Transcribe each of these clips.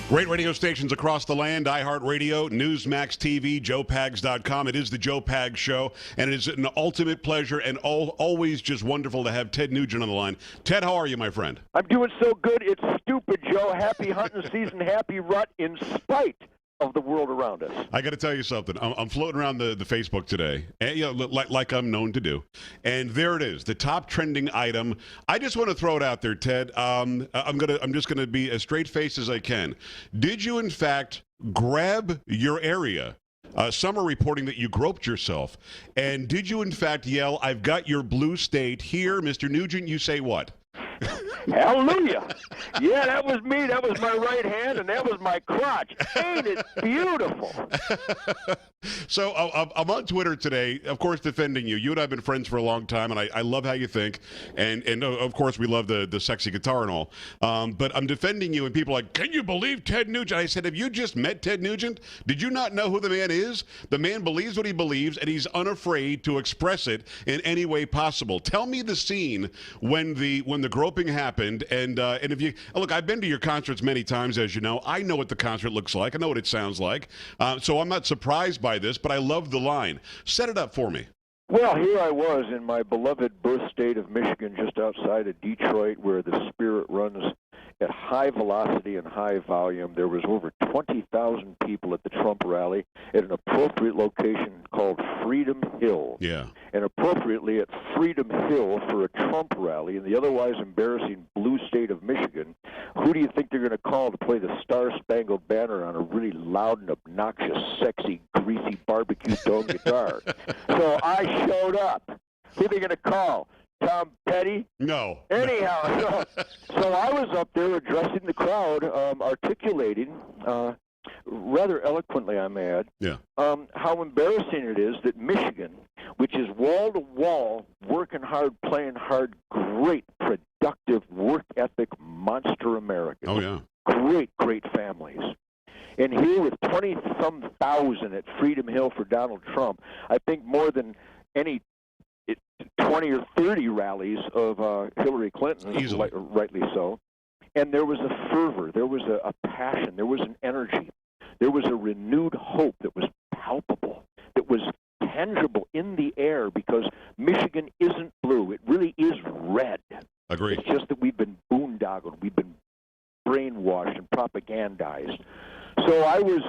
Great radio stations across the land, iHeartRadio, Newsmax TV, JoePags.com. It is the Joe Pags Show, and it is an ultimate pleasure and always just wonderful to have Ted Nugent on the line. Ted, how are you, my friend? I'm doing so good, it's stupid, Joe. Happy hunting season, happy rut, in spite of the world around us. I got to tell you something. I'm floating around the Facebook today, and, like I'm known to do, and there it is, the top trending item. I just want to throw it out there, Ted. I'm just gonna be as straight faced as I can. Did you, in fact, grab your area? Some are reporting that you groped yourself, and did you, in fact, yell, "I've got your blue state here, Mr. Nugent"? You say what? Hallelujah. Yeah, that was me. That was my right hand, and that was my crotch. Ain't it beautiful? So I'm on Twitter today, of course, defending you. You and I have been friends for a long time, and I love how you think. And of course, we love the sexy guitar and all. But I'm defending you, and people are like, can you believe Ted Nugent? I said, have you just met Ted Nugent? Did you not know who the man is? The man believes what he believes, and he's unafraid to express it in any way possible. Tell me the scene when the groping happened. And if you look, I've been to your concerts many times, as you know. I know what the concert looks like. I know what it sounds like. So I'm not surprised by this, but I love the line. Set it up for me. Well, here I was in my beloved birth state of Michigan, just outside of Detroit, where the spirit runs at high velocity and high volume. There was over 20,000 people at the Trump rally at an appropriate location called Freedom Hill. Yeah. And appropriately at Freedom Hill for a Trump rally in the otherwise embarrassing blue state of Michigan, who do you think they're going to call to play the Star-Spangled Banner on a really loud and obnoxious, sexy, greasy barbecue dome guitar? So I showed up. Who are they going to call? Tom Petty? No. Anyhow, so I was up there addressing the crowd, articulating, rather eloquently, I may add, yeah, how embarrassing it is that Michigan, which is wall-to-wall, working hard, playing hard, great, productive, work ethic, monster Americans. Oh, yeah. Great, great families. And here with 20-some thousand at Freedom Hill for Donald Trump, I think more than any 20 or 30 rallies of Hillary Clinton, rightly so. And there was a fervor, there was a passion, there was an energy, there was a renewed hope that was palpable, that was tangible in the air, because Michigan isn't blue. It really is red. Agreed. It's just that we've been boondoggled, we've been brainwashed and propagandized. So I was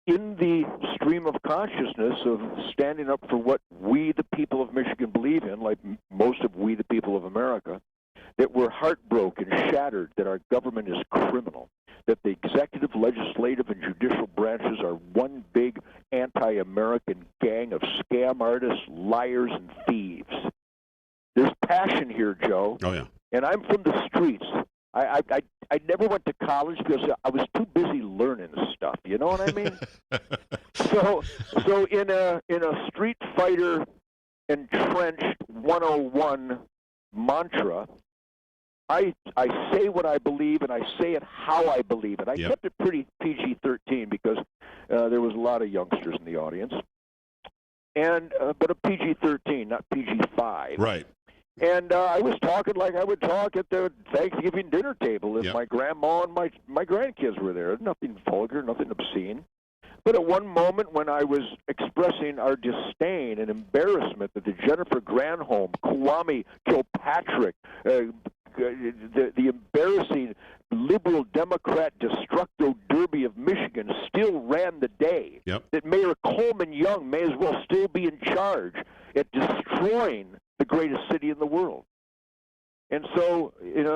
in the stream of consciousness of standing up for what we, the people of Michigan, believe in, like most of we, the people of America, that we're heartbroken, shattered, that our government is criminal, that the executive, legislative, and judicial branches are one big anti-American gang of scam artists, liars, and thieves. There's passion here, Joe. Oh, yeah. And I'm from the streets. I never went to college because I was too busy learning stuff. You know what I mean? So in a Street Fighter entrenched 101 mantra, I say what I believe, and I say it how I believe it. I kept it pretty PG-13 because there was a lot of youngsters in the audience, and but a PG-13, not PG-5. Right. And I was talking like I would talk at the Thanksgiving dinner table if my grandma and my grandkids were there. Nothing vulgar, nothing obscene. But at one moment when I was expressing our disdain and embarrassment that the Jennifer Granholm, Kwame Kilpatrick, the embarrassing liberal Democrat destructo derby of Michigan still ran the day, that Mayor Coleman Young may as well still be in charge at destroying the greatest city in the world. And so, in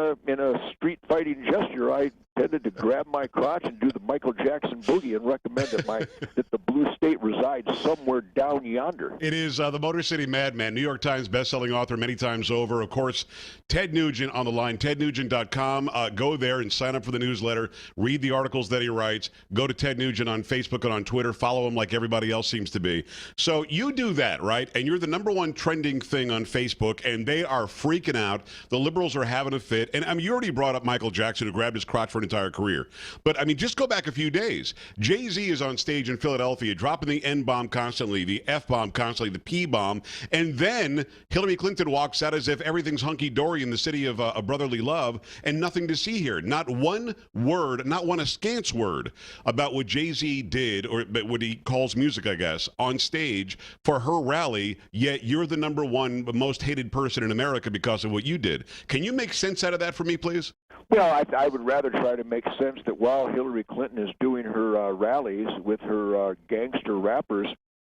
a street fighting gesture, I tended to grab my crotch and do the Michael Jackson boogie and recommend that the blue state resides somewhere down yonder. It is the Motor City Madman, New York Times bestselling author many times over. Of course, Ted Nugent on the line, tednugent.com. Go there and sign up for the newsletter. Read the articles that he writes. Go to Ted Nugent on Facebook and on Twitter. Follow him like everybody else seems to be. So you do that, right? And you're the #1 trending thing on Facebook, and they are freaking out. The liberals are having a fit. And I mean, you already brought up Michael Jackson, who grabbed his crotch for an entire career. But, I mean, just go back a few days. Jay-Z is on stage in Philadelphia dropping the N-bomb constantly, the F-bomb constantly, the P-bomb, and then Hillary Clinton walks out as if everything's hunky-dory in the city of brotherly love and nothing to see here. Not one word, not one askance word about what Jay-Z did, or what he calls music, I guess, on stage for her rally, yet you're the number one most hated person in America because of what you did. Can you make sense out of that for me, please? Well, I would rather try to make sense that while Hillary Clinton is doing her rallies with her gangster rappers,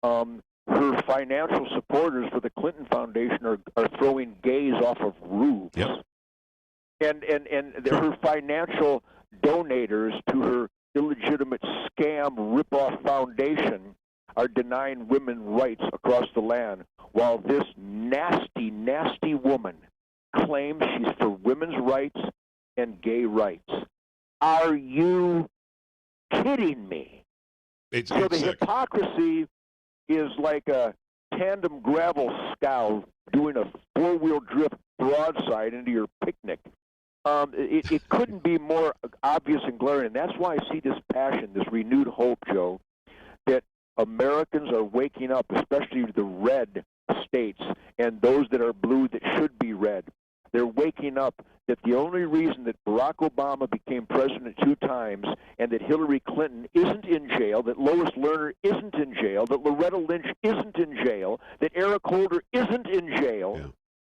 her financial supporters for the Clinton Foundation are throwing gays off of roofs. Yep. And her financial donators to her illegitimate scam rip-off foundation are denying women rights across the land, while this nasty, nasty woman claims she's for women's rights and gay rights. Are you kidding me? It's the sick. Hypocrisy is like a tandem gravel scow doing a four-wheel drift broadside into your picnic. It couldn't be more obvious and glaring. That's why I see this passion, this renewed hope, Joe, that Americans are waking up, especially the red states and those that are blue that should be red. They're waking up that the only reason that Barack Obama became president 2 times and that Hillary Clinton isn't in jail, that Lois Lerner isn't in jail, that Loretta Lynch isn't in jail, that Eric Holder isn't in jail,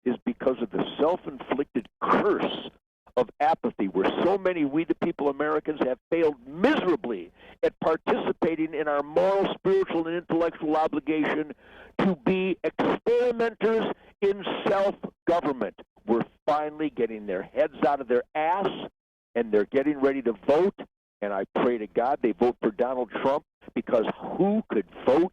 is because of the self-inflicted curse of apathy, where so many we the people Americans have failed miserably at participating in our moral, spiritual, and intellectual obligation to be experimenters in self-government. We're finally getting their heads out of their ass, and they're getting ready to vote, and I pray to God they vote for Donald Trump, because who could vote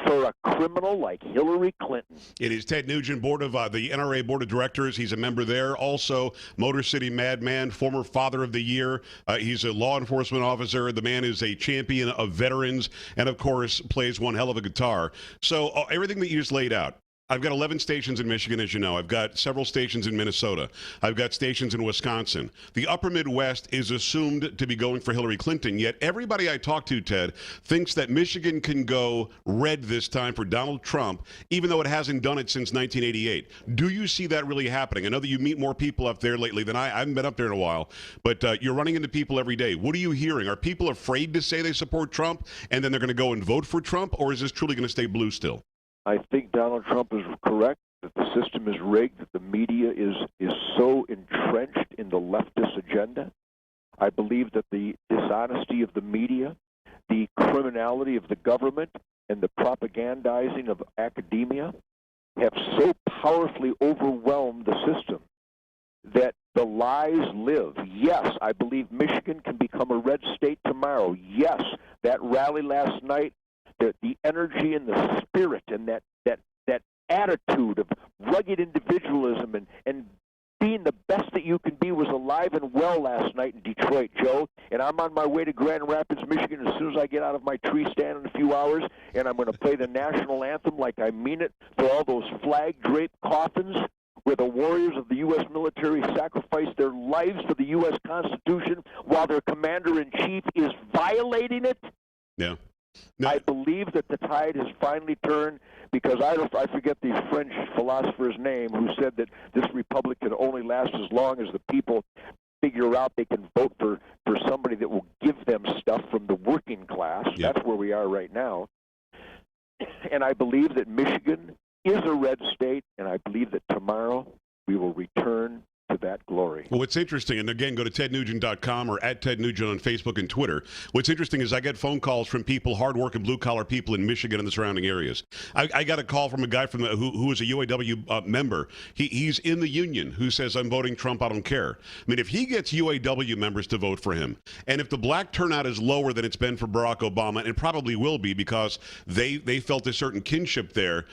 for a criminal like Hillary Clinton? It is Ted Nugent, board of the NRA Board of Directors. He's a member there. Also, Motor City Madman, former Father of the Year. He's a law enforcement officer. The man is a champion of veterans and, of course, plays one hell of a guitar. So everything that you just laid out, I've got 11 stations in Michigan, as you know. I've got several stations in Minnesota. I've got stations in Wisconsin. The upper Midwest is assumed to be going for Hillary Clinton, yet everybody I talk to, Ted, thinks that Michigan can go red this time for Donald Trump, even though it hasn't done it since 1988. Do you see that really happening? I know that you meet more people up there lately than I haven't been up there in a while, but you're running into people every day. What are you hearing? Are people afraid to say they support Trump, and then they're going to go and vote for Trump, or is this truly going to stay blue still? I think Donald Trump is correct, that the system is rigged, that the media is so entrenched in the leftist agenda. I believe that the dishonesty of the media, the criminality of the government, and the propagandizing of academia have so powerfully overwhelmed the system that the lies live. Yes, I believe Michigan can become a red state tomorrow. Yes, that rally last night, the energy and the spirit and that attitude of rugged individualism and being the best that you can be was alive and well last night in Detroit, Joe. And I'm on my way to Grand Rapids, Michigan as soon as I get out of my tree stand in a few hours, and I'm going to play the national anthem like I mean it for all those flag-draped coffins where the warriors of the U.S. military sacrificed their lives for the U.S. Constitution while their commander-in-chief is violating it. Yeah. No. I believe that the tide has finally turned, because I forget the French philosopher's name who said that this republic can only last as long as the people figure out they can vote for somebody that will give them stuff from the working class. Yep. That's where we are right now. And I believe that Michigan is a red state, and I believe that tomorrow we will return to that glory. Well, what's interesting, and again, go to tednugent.com or at Ted Nugent on Facebook and Twitter. What's interesting is I get phone calls from people, hardworking blue-collar people in Michigan and the surrounding areas. I got a call from a guy from who is a UAW member. He's in the union, who says, I'm voting Trump, I don't care. I mean, if he gets UAW members to vote for him, and if the black turnout is lower than it's been for Barack Obama, and it probably will be because they felt a certain kinship there,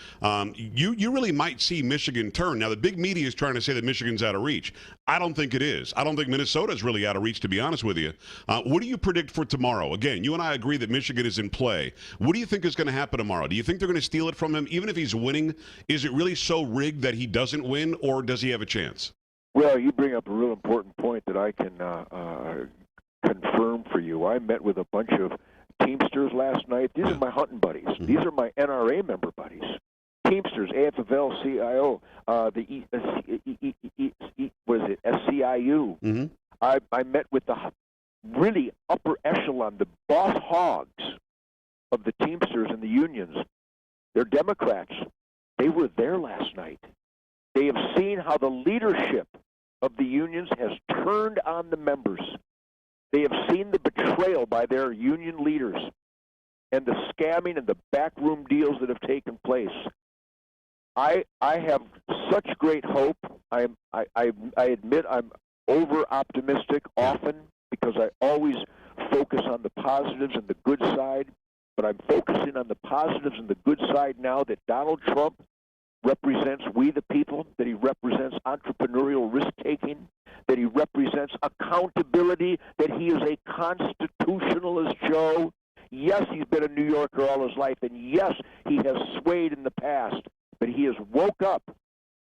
you really might see Michigan turn. Now, the big media is trying to say that Michigan's out of reach. I don't think it is. I don't think Minnesota's really out of reach, to be honest with you. What do you predict for tomorrow? Again, you and I agree that Michigan is in play. What do you think is going to happen tomorrow? Do you think they're going to steal it from him? Even if he's winning, is it really so rigged that he doesn't win, or does he have a chance? Well, you bring up a real important point that I can confirm for you. I met with a bunch of Teamsters last night. These are my hunting buddies. Mm-hmm. These are my NRA member buddies. Teamsters, AFL-CIO, what is it, SCIU. Mm-hmm. I met with the really upper echelon, the boss hogs of the Teamsters and the unions. They're Democrats. They were there last night. They have seen how the leadership of the unions has turned on the members. They have seen the betrayal by their union leaders and the scamming and the backroom deals that have taken place. I have such great hope. I admit I'm over-optimistic often because I always focus on the positives and the good side, but I'm focusing on the positives and the good side now that Donald Trump represents we the people, that he represents entrepreneurial risk-taking, that he represents accountability, that he is a constitutionalist, Joe. Yes, he's been a New Yorker all his life, and yes, he has swayed in the past, but he has woke up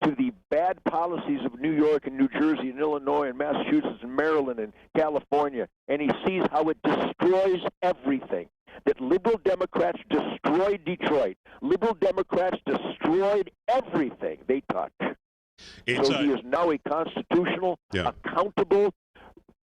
to the bad policies of New York and New Jersey and Illinois and Massachusetts and Maryland and California, and he sees how it destroys everything. That liberal Democrats destroyed Detroit. Liberal Democrats destroyed everything they touch. So he is now a constitutional, accountable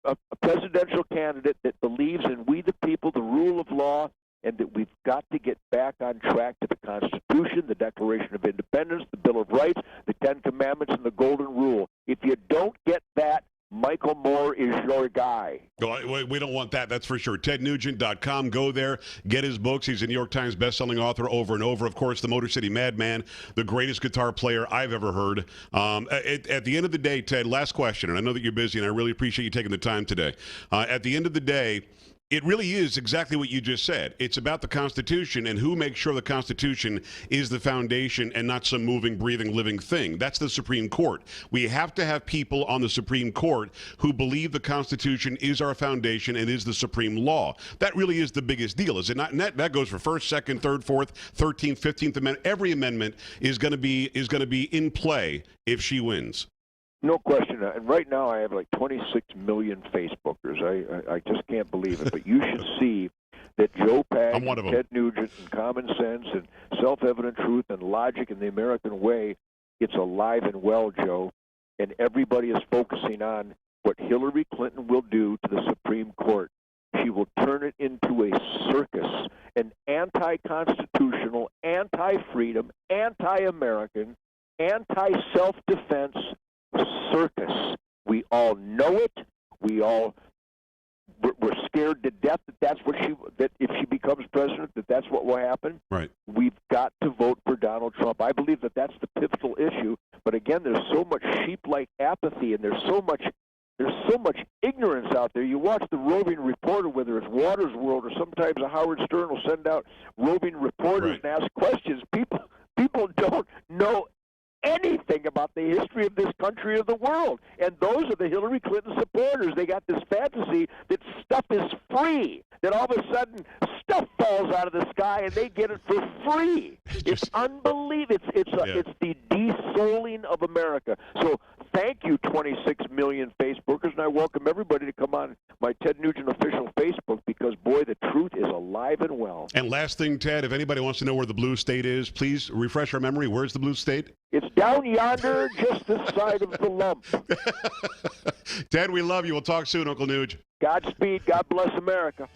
a presidential candidate that believes in we the people, the rule of law, and that we've got to get back on track to the Constitution, the Declaration of Independence, the Bill of Rights, the Ten Commandments, and the Golden Rule. If you don't get that, Michael Moore is your guy. We don't want that, that's for sure. TedNugent.com. Go there, get his books. He's a New York Times bestselling author over and over. Of course, the Motor City Madman, the greatest guitar player I've ever heard. At the end of the day, Ted, last question, and I know that you're busy, and I really appreciate you taking the time today. At the end of the day, it really is exactly what you just said. It's about the Constitution and who makes sure the Constitution is the foundation and not some moving, breathing, living thing. That's the Supreme Court. We have to have people on the Supreme Court who believe the Constitution is our foundation and is the supreme law. That really is the biggest deal, is it not? And that goes for First, Second, Third, Fourth, 13th, 15th Amendment. Every amendment is going to be in play if she wins. No question. And right now I have like 26 million Facebookers. I just can't believe it. But you should see that Joe Pag, Ted Nugent, and common sense and self-evident truth and logic in the American way, it's alive and well, Joe. And everybody is focusing on what Hillary Clinton will do to the Supreme Court. She will turn it into a circus, an anti-constitutional, anti-freedom, anti-American, anti-self-defense circus. We all know it. We're scared to death that if she becomes president, that's what will happen. Right. We've got to vote for Donald Trump. I believe that that's the pivotal issue. But again, there's so much sheep-like apathy, and there's so much ignorance out there. You watch the roving reporter, whether it's Water's World or sometimes a Howard Stern will send out roving reporters and ask questions. People don't know anything about the history of this country or the world. And those are the Hillary Clinton supporters. They got this fantasy that stuff is free, that all of a sudden stuff falls out of the sky and they get it for free. It's unbelievable. It's the de-souling of America. So thank you, 26 million Facebookers, and I welcome everybody to come on my Ted Nugent official Facebook because, boy, the truth is alive and well. And last thing, Ted, if anybody wants to know where the blue state is, please refresh our memory. Where's the blue state? It's down yonder, just this side of the lump. Ted, we love you. We'll talk soon, Uncle Nuge. Godspeed. God bless America.